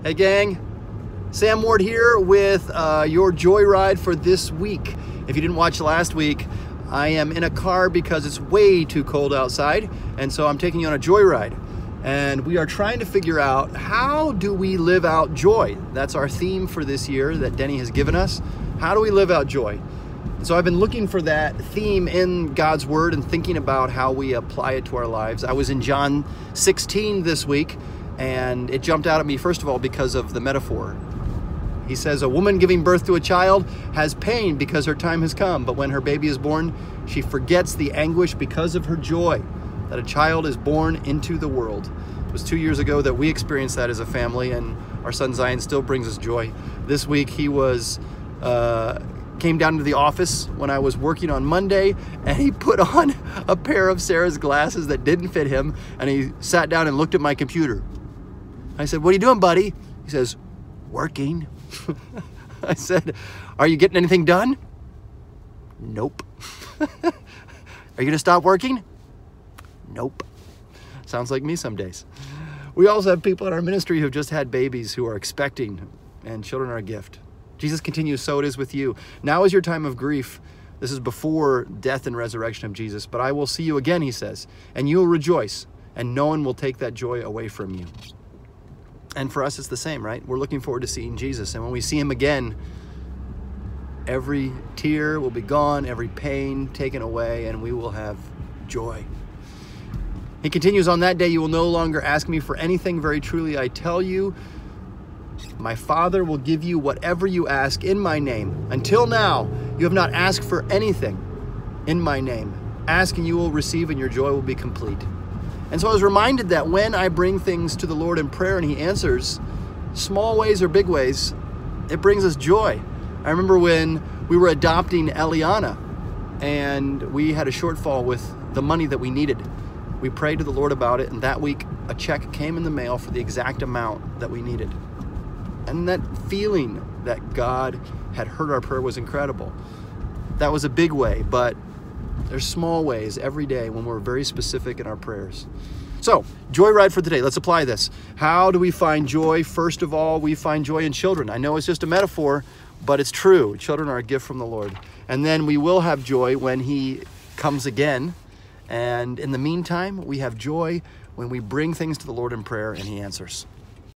Hey gang, Sam Ward here with your Joyride for this week. If you didn't watch last week, I am in a car because it's way too cold outside, and so I'm taking you on a joyride. And we are trying to figure out, how do we live out joy? That's our theme for this year that Denny has given us. How do we live out joy? So I've been looking for that theme in God's Word and thinking about how we apply it to our lives. I was in John 16 this week, and it jumped out at me, first of all, because of the metaphor. He says, a woman giving birth to a child has pain because her time has come, but when her baby is born, she forgets the anguish because of her joy that a child is born into the world. It was 2 years ago that we experienced that as a family, and our son Zion still brings us joy. This week he came down to the office when I was working on Monday, and he put on a pair of Sarah's glasses that didn't fit him, and he sat down and looked at my computer. I said, "What are you doing, buddy?" He says, "Working." I said, "Are you getting anything done?" "Nope." "Are you gonna stop working?" "Nope." Sounds like me some days. We also have people in our ministry who've just had babies who are expecting, and children are a gift. Jesus continues, so it is with you. Now is your time of grief. This is before death and resurrection of Jesus. But I will see you again, he says, and you will rejoice, and no one will take that joy away from you. And for us, it's the same, right? We're looking forward to seeing Jesus. And when we see him again, every tear will be gone, every pain taken away, and we will have joy. He continues, on that day, you will no longer ask me for anything. Very truly, I tell you, my Father will give you whatever you ask in my name. Until now, you have not asked for anything in my name. Ask and you will receive, and your joy will be complete. And so I was reminded that when I bring things to the Lord in prayer and he answers, small ways or big ways, it brings us joy. I remember when we were adopting Eliana and we had a shortfall with the money that we needed. We prayed to the Lord about it, and that week a check came in the mail for the exact amount that we needed. And that feeling that God had heard our prayer was incredible. That was a big way, but there's small ways every day when we're very specific in our prayers. So, Joyride for today. Let's apply this. How do we find joy? First of all, we find joy in children. I know it's just a metaphor, but it's true. Children are a gift from the Lord. And then we will have joy when he comes again. And in the meantime, we have joy when we bring things to the Lord in prayer and he answers.